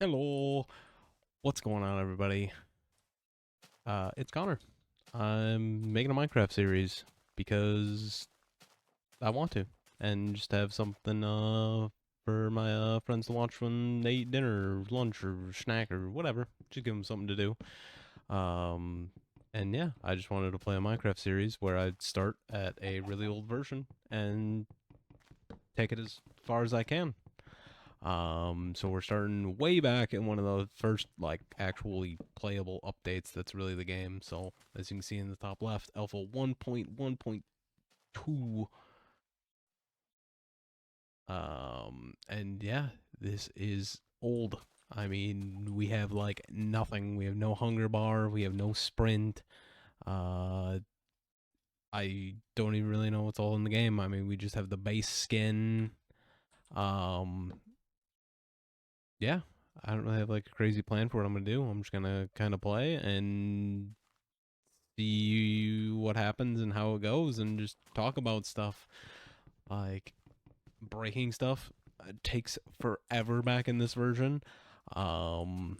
Hello, what's going on, everybody? It's Connor. I'm making a Minecraft series because I want to, and just have something for my friends to watch when they eat dinner, or lunch, or snack, or whatever. Just give them something to do. Um, and yeah, I just wanted to play a Minecraft series where I'd start at a really old version and take it as far as I can. So we're starting way back in one of the first like actually playable updates that's really the game. So as you can see in the top left, Alpha 1.1.2. And yeah, this is old. I mean, we have like nothing. We have no hunger bar. We have no sprint. Uh, I don't even really know what's all in the game. I mean, we just have the base skin. Um, yeah, I don't really have like a crazy plan for what I'm gonna do. I'm just gonna kind of play and see what happens and how it goes, and just talk about stuff. Like breaking stuff takes forever back in this version. Um,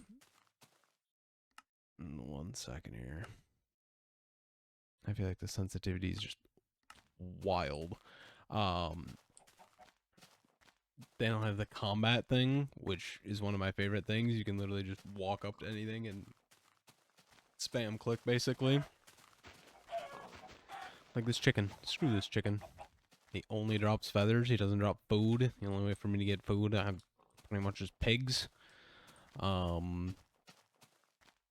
one second here. I feel like the sensitivity is just wild. Um, they don't have the combat thing, which is one of my favorite things. You can literally just walk up to anything and spam click, basically. Like this chicken. Screw this chicken. He only drops feathers. He doesn't drop food. The only way for me to get food, I have pretty much just pigs. Um,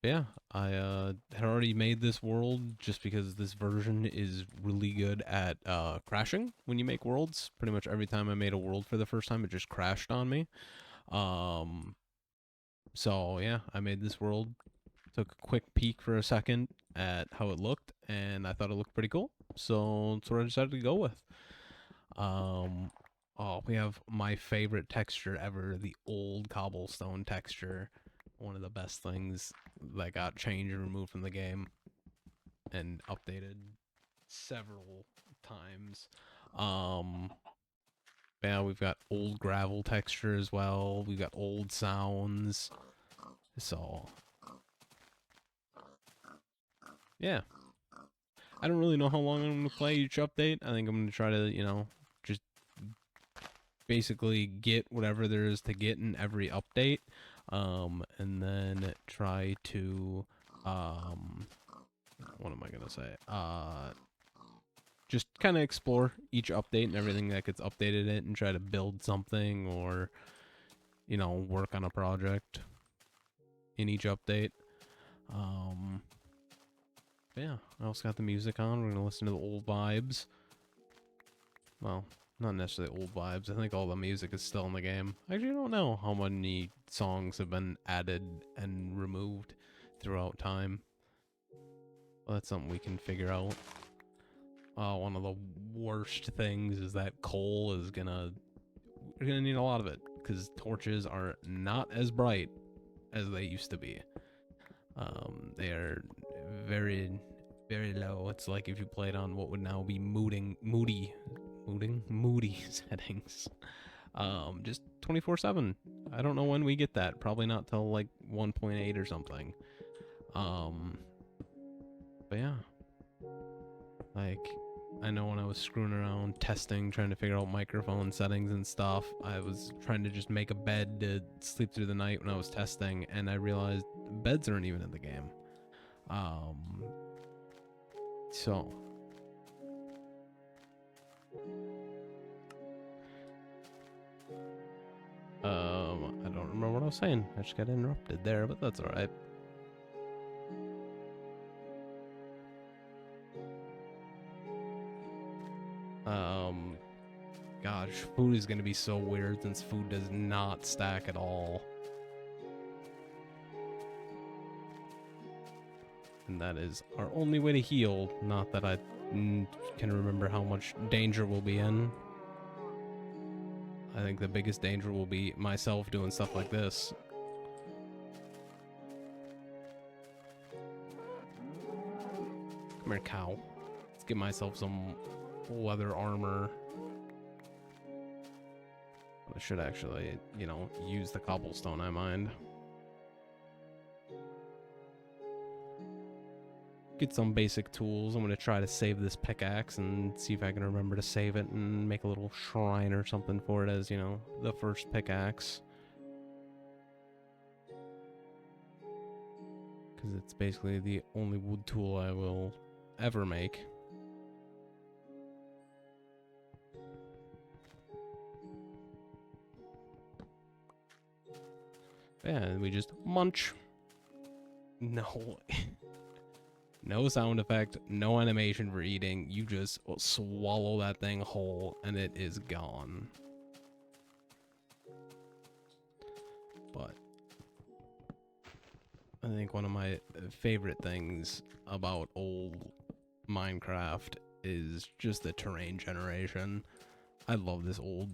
yeah, I had already made this world just because this version is really good at crashing when you make worlds. Pretty much every time I made a world for the first time, it just crashed on me. Um, so yeah, I made this world. Took a quick peek for a second at how it looked, and I thought it looked pretty cool. So that's what I decided to go with. Um, oh, we have my favorite texture ever, the old cobblestone texture. One of the best things that got changed and removed from the game and updated several times. Um, yeah, we've got old gravel texture as well. We've got old sounds. So, yeah. I don't really know how long I'm going to play each update. I think I'm going to try to, just basically get whatever there is to get in every update, and then try to, what am I gonna say? Just kind of explore each update and everything that gets updated in it, and try to build something or work on a project in each update. Um, yeah, I also got the music on. We're gonna listen to the old vibes. Well, not necessarily old vibes. I think all the music is still in the game. I actually don't know how many songs have been added and removed throughout time. Well, that's something we can figure out. One of the worst things is that coal is we're gonna need a lot of it because torches are not as bright as they used to be. They are very, very low. It's like if you played on what would now be moody settings. Just 24/7. I don't know when we get that. Probably not till like 1.8 or something. Um, but yeah, like I know when I was screwing around testing, trying to figure out microphone settings and stuff, I was trying to just make a bed to sleep through the night when I was testing, and I realized beds aren't even in the game. So I don't remember what I was saying. I just got interrupted there, but that's all right. Gosh, food is gonna be so weird since food does not stack at all. And that is our only way to heal. Not that I can remember how much danger we'll be in. I think the biggest danger will be myself doing stuff like this. Come here, cow. Let's get myself some leather armor. I should actually, use the cobblestone, I mind. get some basic tools. I'm gonna try to save this pickaxe and see if I can remember to save it and make a little shrine or something for it as, you know, the first pickaxe. Because it's basically the only wood tool I will ever make. Yeah, we just munch. No. No sound effect, no animation for eating. You just swallow that thing whole and it is gone. But I think one of my favorite things about old Minecraft is just the terrain generation. I love this old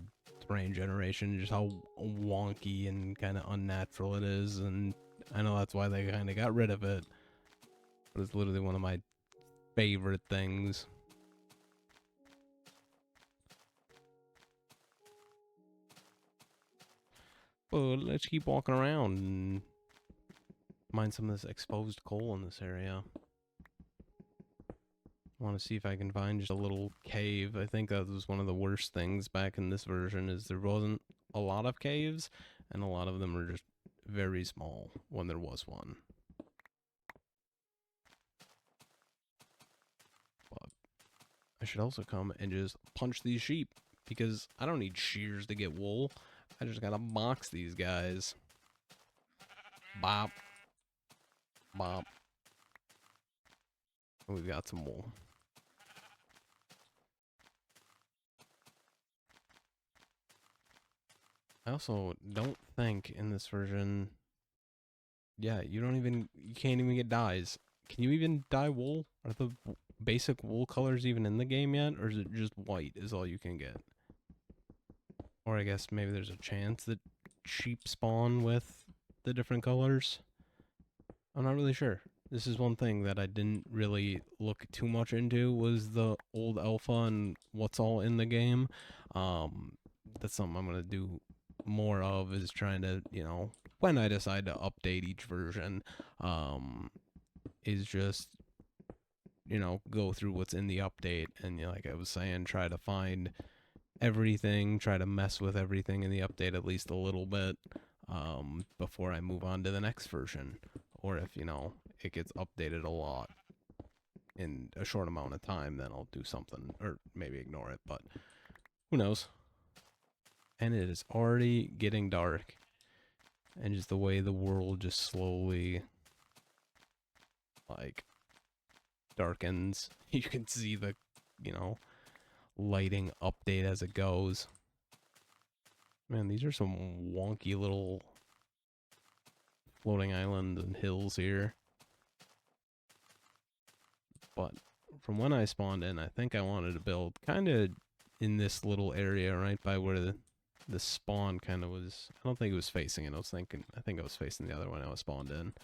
terrain generation, just how wonky and kind of unnatural it is, and I know that's why they kind of got rid of it, but it's literally one of my favorite things. But let's keep walking around and mine some of this exposed coal in this area. I want to see if I can find just a little cave. I think that was one of the worst things back in this version, is there wasn't a lot of caves, and a lot of them were just very small when there was one. But I should also come and just punch these sheep, because I don't need shears to get wool. I just gotta box these guys. Bop. Bop. We've got some wool. I also don't think in this version, yeah, you can't even get dyes. Can you even dye wool? Are the basic wool colors even in the game yet? Or is it just white is all you can get? Or I guess maybe there's a chance that sheep spawn with the different colors? I'm not really sure. This is one thing that I didn't really look too much into, was the old alpha and what's all in the game. That's something I'm going to do more of, is trying to, you know, when I decide to update each version, is just, you know, go through what's in the update and, you know, like I was saying, try to find everything, try to mess with everything in the update at least a little bit, before I move on to the next version. Or if, you know, it gets updated a lot in a short amount of time, then I'll do something, or maybe ignore it, but who knows. And it is already getting dark, and just the way the world just slowly, like, darkens. You can see the, you know, lighting update as it goes. Man, these are some wonky little floating islands and hills here. But from when I spawned in, I think I wanted to build kind of in this little area right by where the spawn kind of was. I don't think it was facing it. I think I was facing the other one I was spawned in.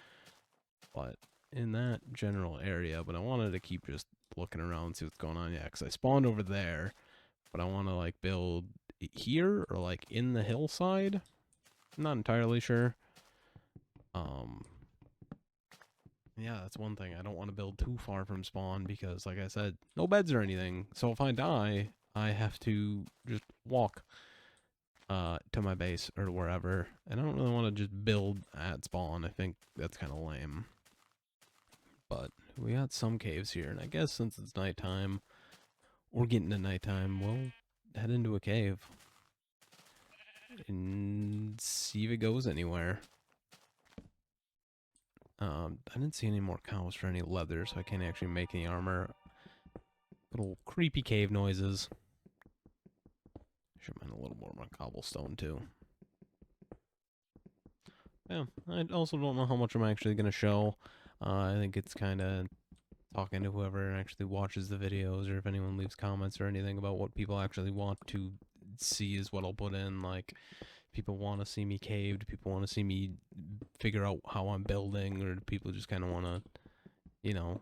But in that general area, but I wanted to keep just looking around and see what's going on. Yeah, because I spawned over there, but I want to like build here or like in the hillside. I'm not entirely sure. Yeah, that's one thing. I don't want to build too far from spawn because, like I said, no beds or anything. So if I die, I have to just walk to my base or wherever. And I don't really want to just build at spawn. I think that's kind of lame. But we got some caves here, and I guess since it's nighttime, or getting to nighttime, we'll head into a cave and see if it goes anywhere. I didn't see any more cows for any leather, so I can't actually make any armor. Little creepy cave noises. Should mine a little more of my cobblestone too. Yeah, I also don't know how much I'm actually going to show. I think it's kind of talking to whoever actually watches the videos, or if anyone leaves comments or anything about what people actually want to see is what I'll put in. Like, people want to see me caved, people want to see me figure out how I'm building, or people just kind of want to, you know,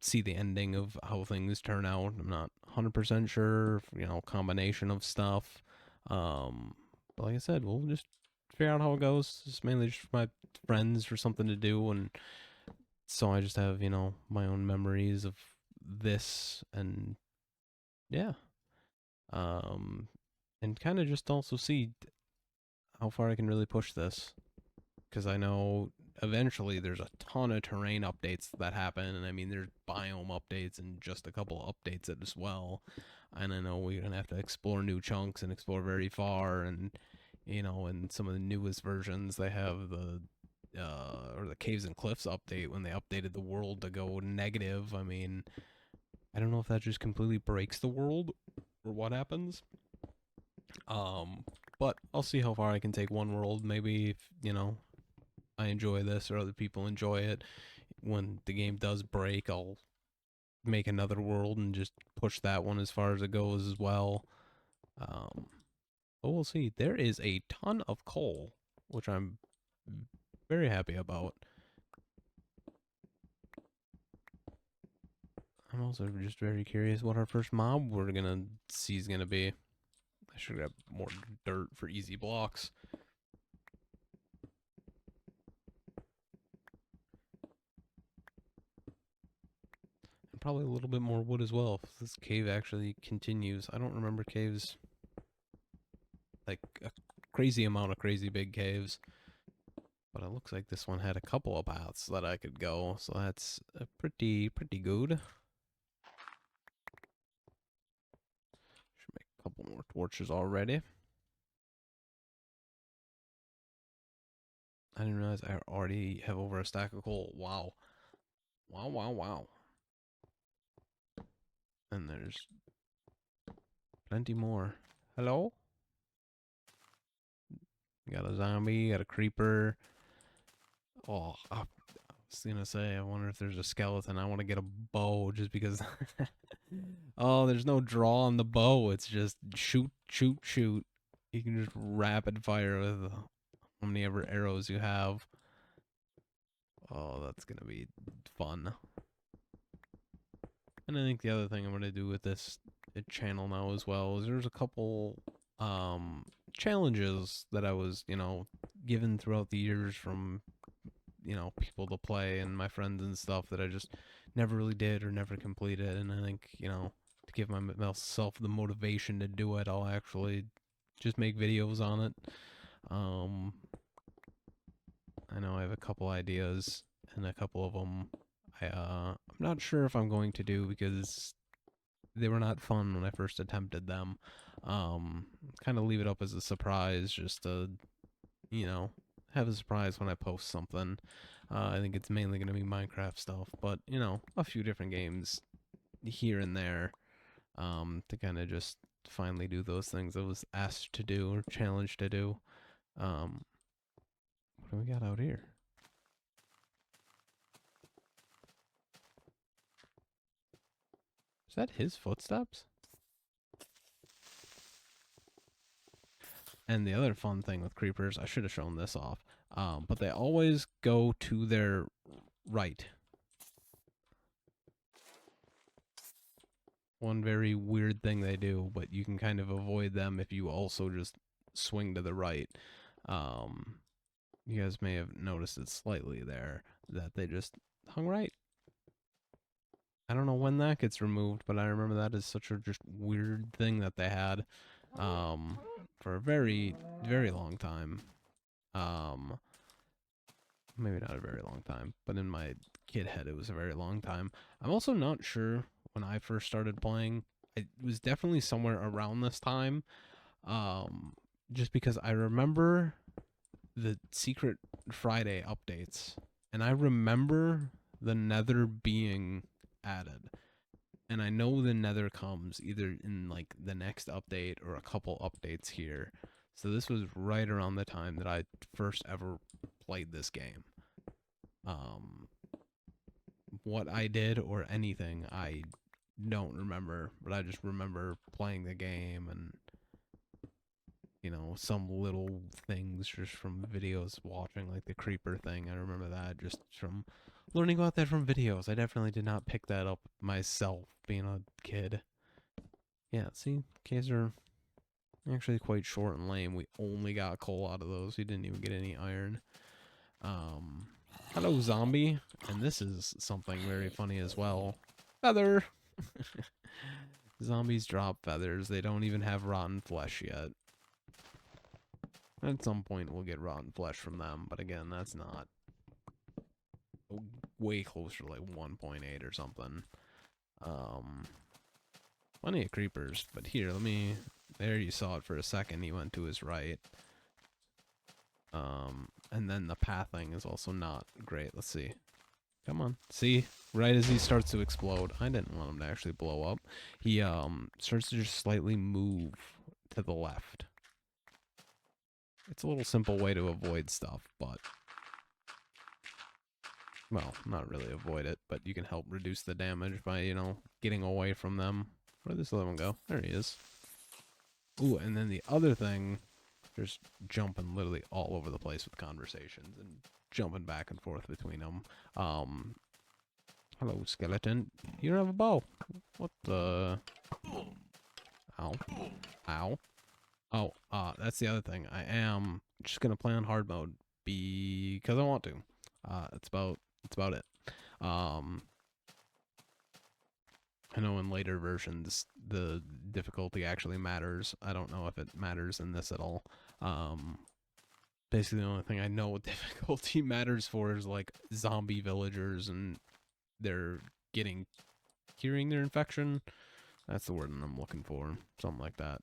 see the ending of how things turn out. I'm not 100% sure, you know, combination of stuff. But like I said, we'll just figure out how it goes. It's mainly just for my friends for something to do, and So I just have, you know, my own memories of this, and yeah. Um, and kind of just also see how far I can really push this. Because I know eventually there's a ton of terrain updates that happen, and I mean, there's biome updates and just a couple updates as well. And I know we're going to have to explore new chunks and explore very far, and, you know, in some of the newest versions, they have or the Caves and Cliffs update when they updated the world to go negative. I mean, I don't know if that just completely breaks the world or what happens. Um, but I'll see how far I can take one world. Maybe if, you know, I enjoy this or other people enjoy it, when the game does break, I'll make another world and just push that one as far as it goes as well. Um, but we'll see. There is a ton of coal, which I'm very happy about. I'm also just very curious what our first mob we're gonna see is gonna be. I should have more dirt for easy blocks. And probably a little bit more wood as well, if this cave actually continues. I don't remember caves, like a crazy amount of crazy big caves. But it looks like this one had a couple of paths that I could go, so that's pretty good. Should make a couple more torches already. I didn't realize I already have over a stack of coal. Wow. Wow, wow, wow. And there's plenty more. Hello? Got a zombie, got a creeper. Oh, I was gonna say, I wonder if there's a skeleton. I want to get a bow just because. Oh, there's no draw on the bow. It's just shoot, shoot, shoot. You can just rapid fire with how many ever arrows you have. Oh, that's gonna be fun. And I think the other thing I'm gonna do with this channel now as well is there's a couple challenges that I was, you know, given throughout the years from, you know, people to play and my friends and stuff that I just never really did or never completed. And I think, you know, to give myself the motivation to do it, I'll actually just make videos on it. Um, I know I have a couple ideas, and a couple of them I'm not sure if I'm going to do because they were not fun when I first attempted them. Kind of leave it up as a surprise, just to, you know, have a surprise when I post something. I think it's mainly going to be Minecraft stuff, but, you know, a few different games here and there, to kind of just finally do those things I was asked to do or challenged to do. Um, what do we got out here? Is that his footsteps? And the other fun thing with creepers, I should have shown this off, but they always go to their right. One very weird thing they do, but you can kind of avoid them if you also just swing to the right. Um, you guys may have noticed it slightly there that they just hung right. I don't know when that gets removed, but I remember that is such a just weird thing that they had for a very, very long time. Um, Maybe not a very long time, but in my kid head, it was a very long time. I'm also not sure when I first started playing. It was definitely somewhere around this time, um, just because I remember the Secret Friday updates, and I remember the Nether being added. And I know the Nether comes either in like the next update or a couple updates here. So this was right around the time that I first ever played this game. Um, what I did or anything, I don't remember, but I just remember playing the game and, you know, some little things just from videos watching, like the creeper thing. I remember that just from learning about that from videos. I definitely did not pick that up myself being a kid. Yeah, see, caves are actually quite short and lame. We only got coal out of those. We didn't even get any iron. Um, Hello, zombie. And this is something very funny as well. Feather! Zombies drop feathers. They don't even have rotten flesh yet. At some point, we'll get rotten flesh from them, but again, that's not way closer to like 1.8 or something. Plenty of creepers, but here, let me. There, you saw it for a second. He went to his right. And then the pathing is also not great. Let's see. Come on. See? Right as he starts to explode. I didn't want him to actually blow up. He starts to just slightly move to the left. It's a little simple way to avoid stuff, but well, not really avoid it, but you can help reduce the damage by, you know, getting away from them. Where'd this other one go? There he is. Ooh, and then the other thing, just jumping literally all over the place with conversations and jumping back and forth between them. Hello, skeleton. You don't have a bow. What the? Ow. Ow. Oh, that's the other thing. I am just gonna play on hard mode because I want to. That's about it. I know in later versions the difficulty actually matters. I don't know if it matters in this at all. Basically the only thing I know difficulty matters for is like zombie villagers and they're curing their infection. That's the word I'm looking for. Something like that.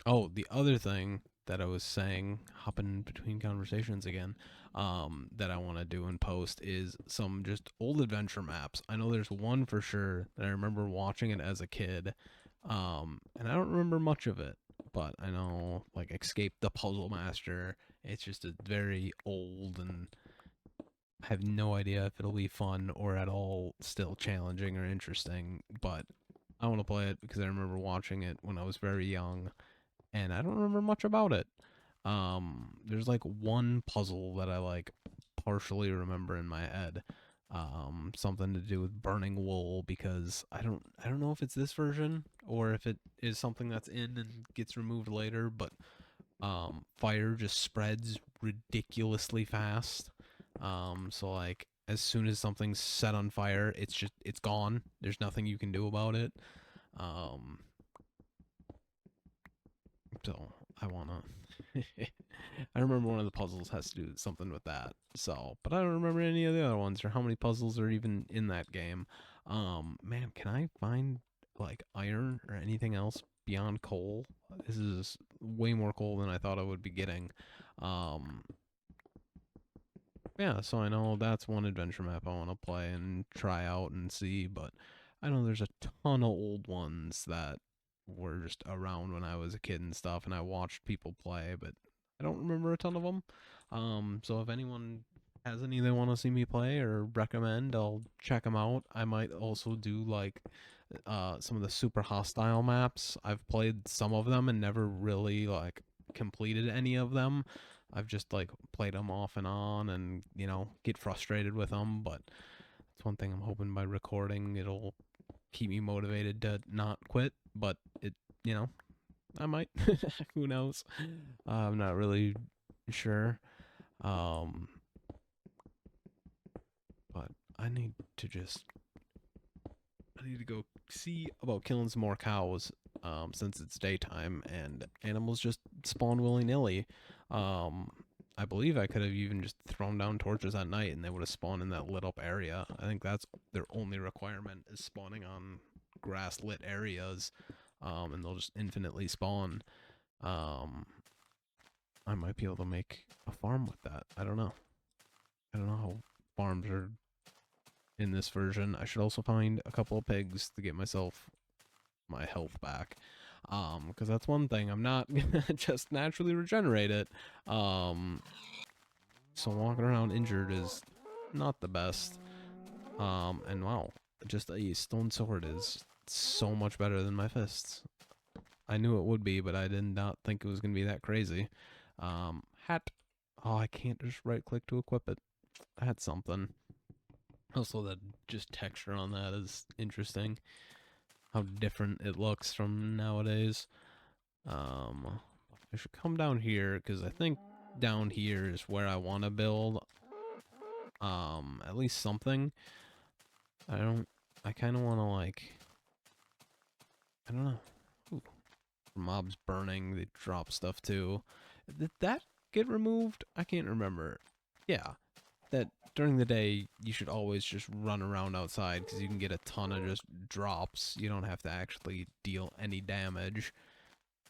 Oh, the other thing that I was saying, hopping between conversations again, that I want to do and post is some just old adventure maps. I know there's one for sure that I remember watching it as a kid, and I don't remember much of it, but I know like Escape the Puzzle Master. It's just a very old and I have no idea if it'll be fun or at all still challenging or interesting, but I want to play it because I remember watching it when I was very young and I don't remember much about it. There's like one puzzle that I like partially remember in my head. Something to do with burning wool because I don't know if it's this version or if it is something that's in and gets removed later, but fire just spreads ridiculously fast. So like as soon as something's set on fire, it's gone. There's nothing you can do about it. Um, so I wanna. I remember one of the puzzles has to do something with that. So, but I don't remember any of the other ones or how many puzzles are even in that game. Man, can I find like iron or anything else beyond coal? This is way more coal than I thought I would be getting. Um, yeah, so I know that's one adventure map I want to play and try out and see, but I know there's a ton of old ones that were just around when I was a kid and stuff, and I watched people play, but I don't remember a ton of them. So if anyone has any they want to see me play or recommend, I'll check them out. I might also do like some of the super hostile maps. I've played some of them and never really like completed any of them. I've just like played them off and on and, you know, get frustrated with them, but it's one thing I'm hoping by recording it'll keep me motivated to not quit, but it, you know, I might. Who knows? I'm not really sure. Um, but I need to just I need to go see about killing some more cows. Since it's daytime and animals just spawn willy nilly. Um, I believe I could have even just thrown down torches at night and they would have spawned in that lit up area. I think that's their only requirement is spawning on grass lit areas. And they'll just infinitely spawn. Um, I might be able to make a farm with that. I don't know. I don't know how farms are in this version. I should also find a couple of pigs to get myself my health back. Because that's one thing. I'm not gonna just naturally regenerate it. So walking around injured is not the best. And wow, just a stone sword is so much better than my fists. I knew it would be, but I did not think it was gonna be that crazy. Hat. Oh, I can't just right click to equip it. That's something. Also, the just texture on that is interesting. How different it looks from nowadays. I should come down here because I think down here is where I want to build. At least something. I kind of want to, like, I don't know. Ooh, mobs burning, they drop stuff too. Did that get removed? I can't remember. Yeah, that during the day you should always just run around outside because you can get a ton of just drops. You don't have to actually deal any damage.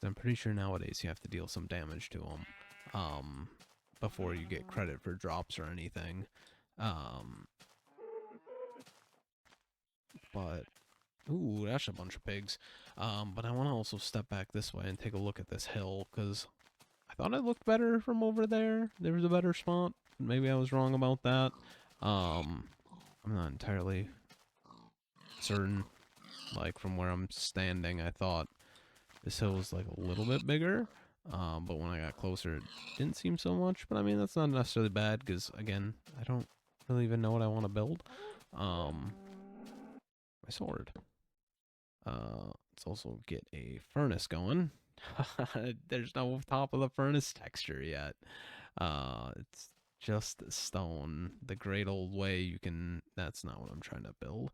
I'm pretty sure nowadays you have to deal some damage to them before you get credit for drops or anything. But ooh, that's a bunch of pigs. But I want to also step back this way and take a look at this hill because I thought it looked better from over there. There was a better spot. Maybe I was wrong about that. I'm not entirely certain. Like from where I'm standing, I thought this hill was like a little bit bigger. But when I got closer, it didn't seem so much. But I mean, that's not necessarily bad because again, I don't really even know what I want to build. My sword. Let's also get a furnace going. There's no top of the furnace texture yet. It's just stone. The great old way you can, that's not what I'm trying to build.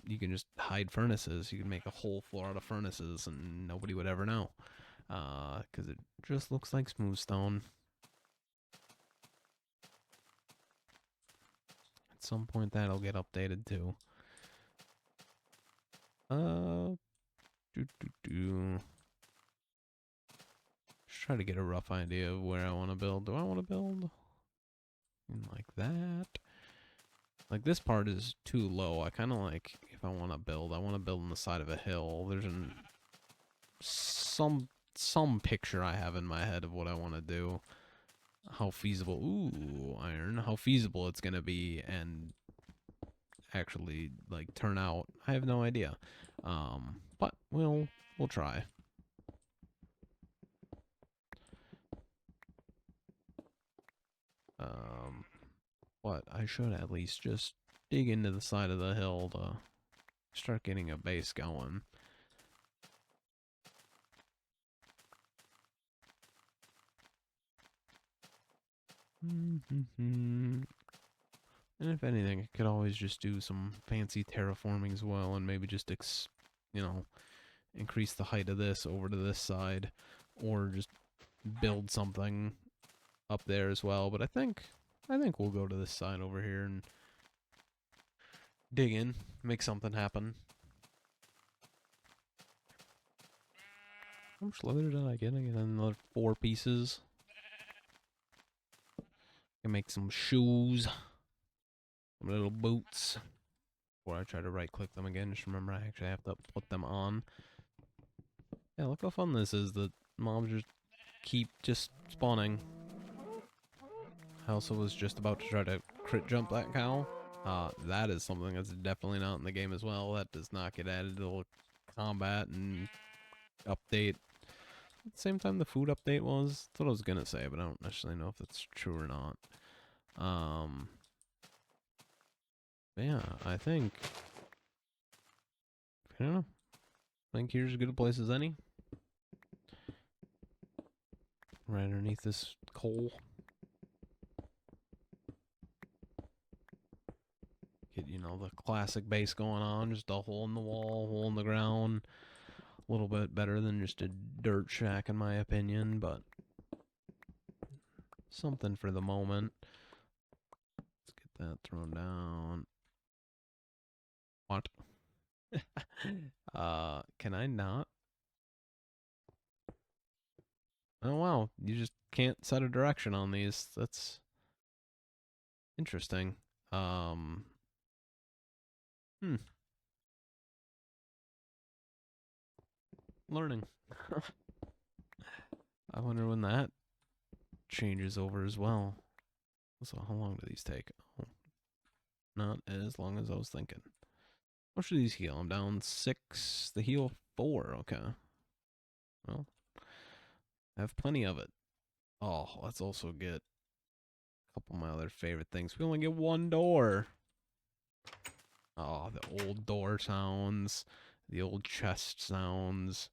You can just hide furnaces. You can make a whole floor out of furnaces and nobody would ever know. Because it just looks like smooth stone. At some point that'll get updated too. Just try to get a rough idea of where I want to build. Do I want to build like that? Like this part is too low. I kind of like if I want to build on the side of a hill. There's some picture I have in my head of what I want to do. How feasible? Ooh, iron. How feasible it's gonna be and actually like turn out. I have no idea. But we'll try. But I should at least just dig into the side of the hill to start getting a base going. And if anything, I could always just do some fancy terraforming as well, and maybe just increase the height of this over to this side, or just build something up there as well. But I think we'll go to this side over here and dig in, make something happen. How much leather did I get? I get another 4 pieces. Can make some shoes, some little boots. Before I try to right click them again, just remember I actually have to put them on. Yeah, look how fun this is. The mobs just keep spawning. I also was just about to try to crit jump that cow. That is something that's definitely not in the game as well. That does not get added to the combat and update. At the same time the food update was. That's what I was gonna say, but I don't necessarily know if that's true or not. Yeah, I don't know. I think here's as good a place as any. Right underneath this coal. Get, the classic base going on. Just a hole in the wall, hole in the ground. A little bit better than just a dirt shack in my opinion, but something for the moment. Let's get that thrown down. What? Can I not? Oh wow, you just can't set a direction on these. That's interesting. Learning. I wonder when that changes over as well. So how long do these take? Oh, not as long as I was thinking. How much do these heal? I'm down 6. The heal 4. Okay. Well, I have plenty of it. Oh, let's also get a couple of my other favorite things. We only get 1 door. Oh, the old door sounds. The old chest sounds.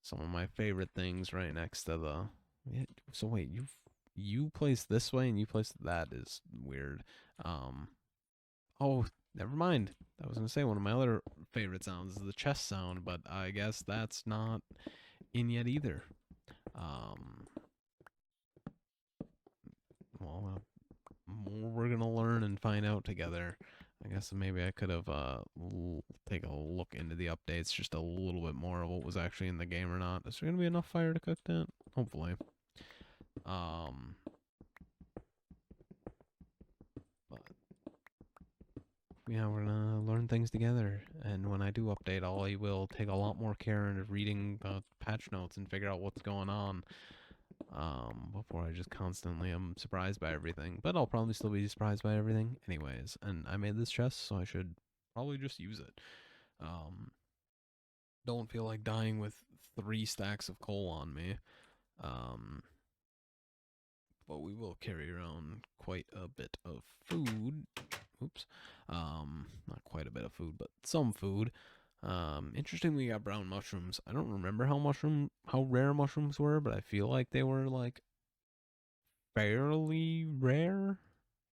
Some of my favorite things right next to the So wait, you place this way and you place that is weird. Oh, never mind. I was gonna say one of my other favorite sounds is the chest sound, but I guess that's not in yet either. Um, well, more we're gonna learn and find out together. I guess maybe I could have take a look into the updates just a little bit more of what was actually in the game or not. Is there gonna be enough fire to cook that? Hopefully. Um, but yeah, we're gonna learn things together, and when I do update, I will take a lot more care into reading the patch notes and figure out what's going on. Before I just constantly am surprised by everything. But I'll probably still be surprised by everything anyways. And I made this chest, so I should probably just use it. Don't feel like dying with 3 stacks of coal on me. Um, but we will carry around quite a bit of food. Oops. Not quite a bit of food, but some food. Interestingly, we got brown mushrooms. I don't remember how rare mushrooms were, but I feel like they were like fairly rare.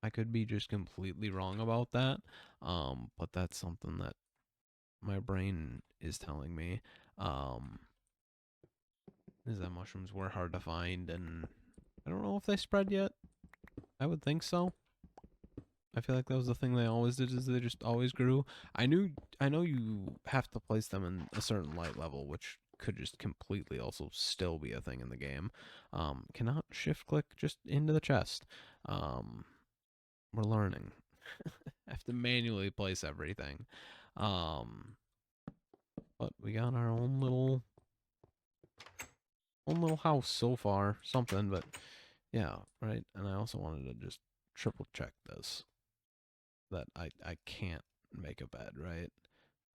I could be just completely wrong about that. But that's something that my brain is telling me. Um, is that mushrooms were hard to find, and I don't know if they spread yet. I would think so. I feel like that was the thing they always did, is they just always grew. I know you have to place them in a certain light level, which could just completely also still be a thing in the game. Cannot shift click just into the chest. We're learning. I have to manually place everything. But we got our own little house so far. Something, but yeah, right. And I also wanted to just triple check this, that I can't make a bed, right?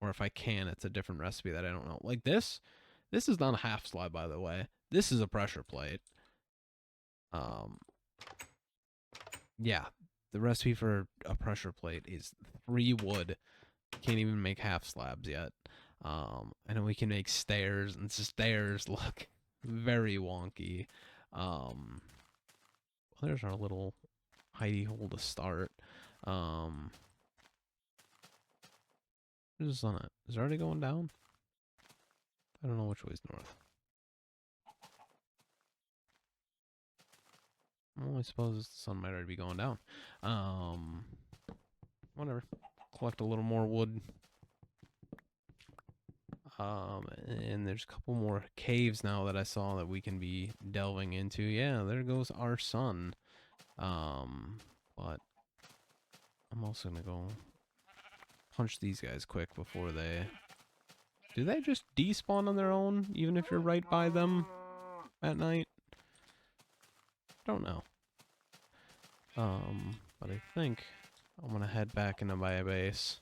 Or if I can, it's a different recipe that I don't know. Like this is not a half slab, by the way. This is a pressure plate. Um, yeah, the recipe for a pressure plate is 3 wood. Can't even make half slabs yet. I know we can make stairs, and stairs look very wonky. Well, there's our little hidey hole to start. Where's the sun at? Is it already going down? I don't know which way's north. Well, I suppose the sun might already be going down. Whatever. Collect a little more wood. And there's a couple more caves now that I saw that we can be delving into. Yeah, there goes our sun. But I'm also gonna go punch these guys quick before they... Do they just despawn on their own, even if you're right by them at night? I don't know. But I think I'm gonna head back into my base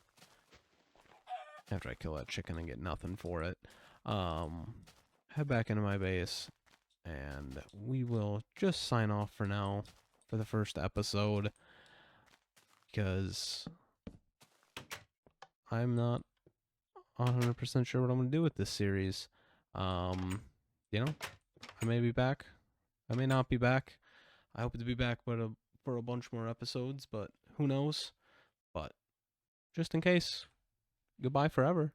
after I kill that chicken and get nothing for it. Head back into my base, and we will just sign off for now for the first episode, because I'm not 100% sure what I'm gonna do with this series. You know, I may be back, I may not be back. I hope to be back for a bunch more episodes, but who knows? But just in case, goodbye forever.